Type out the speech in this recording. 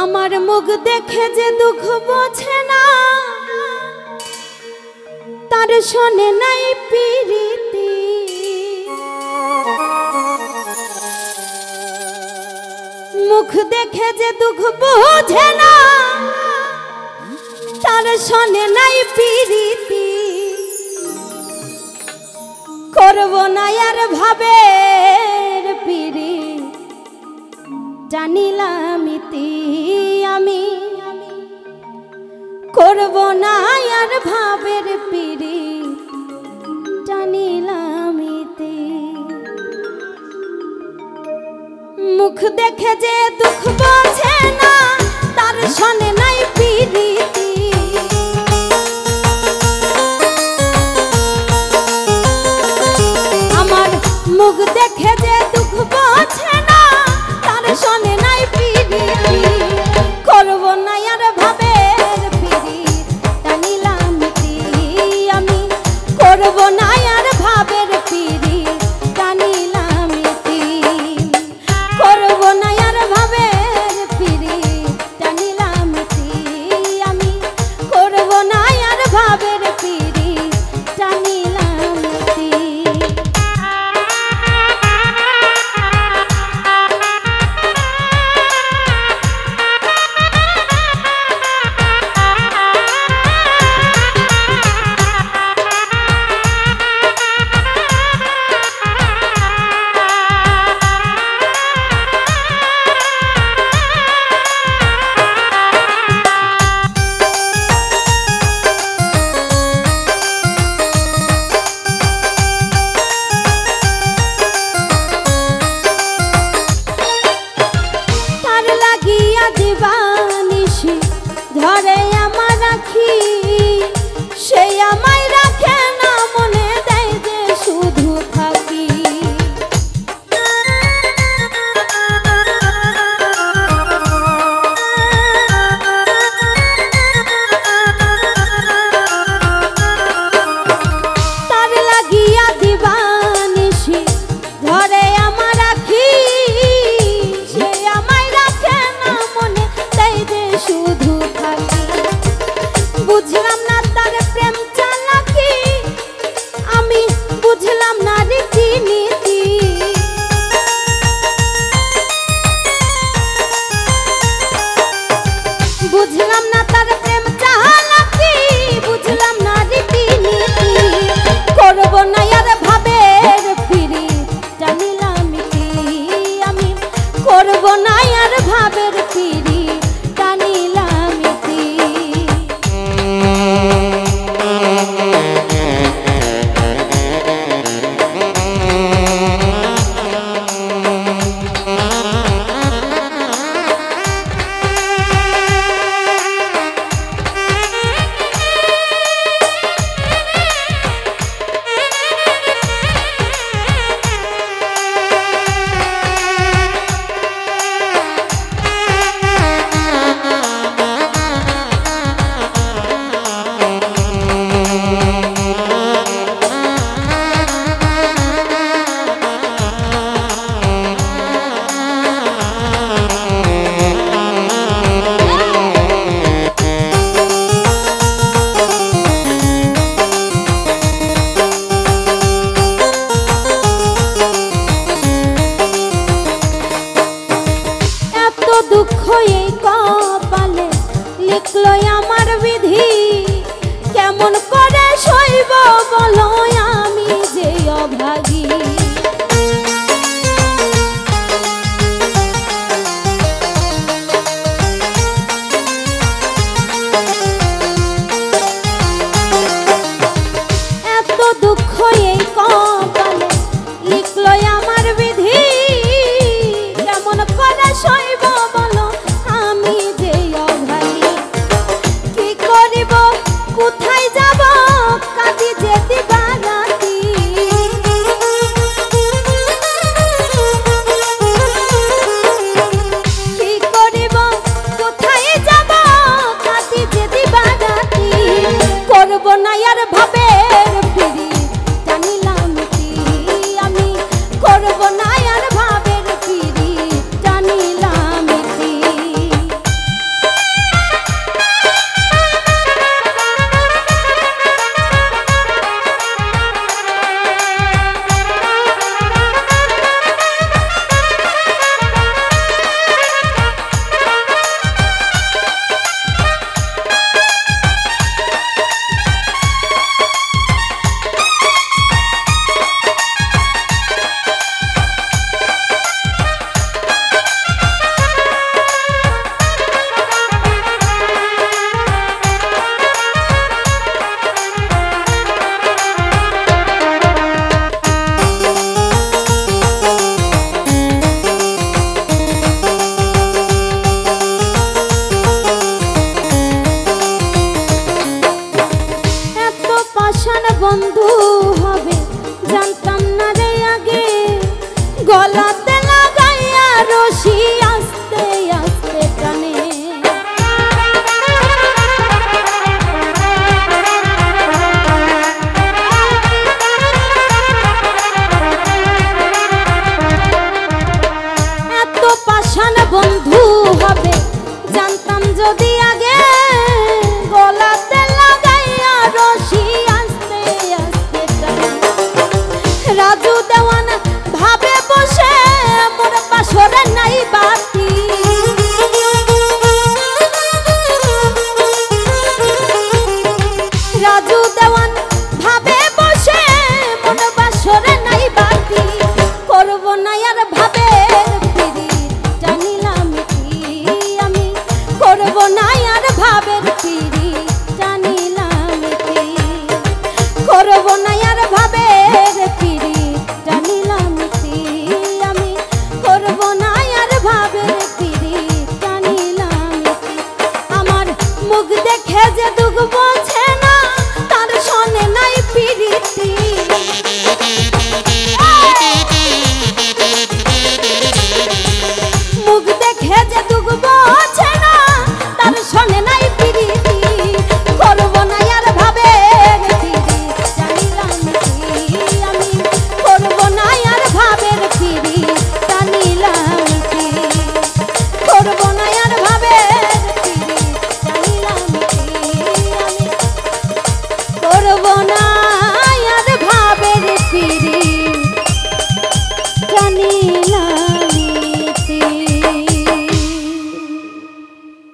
আমার মুখ দেখে যে দুঃখ বোঝে না, তার শোনে নাই প্রীতি। মুখ দেখে যে দুঃখ বোঝে না, তার শোনে নাই প্রীতি। করব না আর ভাবের পিরি, জানিলাম ইতি আমি। করব না আর ভাবের পিরি, জানিলাম ইতি। মুখ দেখে যে দুঃখ বোঝে না, তার শোনে নাই প্রীতি। আমার মুখ দেখে যে দুঃখ বোঝে না, তার শোনে নাই প্রীতি। করব না আর ভাবের পিরি, জানিলাম ইতি আমি। করব না আর ভাবের পিরি, জানিলাম ইতি। করব না আর ভাবের পিরি, জানিলাম ইতি আমি। করব না আর ভাবের পিরি, জানিলাম ইতি। ধরে আমার রাখি, সে আমায় রাখে না, মনে দেয় যে শুধু থাকি। তার লাগিয়া দিবানিশি ধরে আমার রাখি, সে আমায় রাখে না, মনে দেয় যে শুধু। বুঝলাম না তার প্রেম চালাকি, আমি বুঝলাম না রীতিনীতি। বুঝলাম না তার প্রেম চালাকি, বুঝলাম না রীতিনীতি। করব না আর ভাবের পিরি, জানিলাম ইতি আমি। করব না আর ভাবের পিরি, জানিলাম ইতি। দুঃখ এই কপালে লিখলো আমার বিধি, কেমন করে সইব বলো আমি যে অভাগী। এত দুঃখ এই কপালে লিখলো আমার বিধি, কেমন করে সইব বলো আমি যে অভাগী। কি করিব কোথায় যাব, কাঁদি যে দিবারাতি। কি করিব কোথায় যাব, কাঁদি যে দিবারাতি। করব না আর ভাবের পিরি, জানিলাম ইতি আমি। করব না আর ভাবের পিরি, জানিলাম ইতি।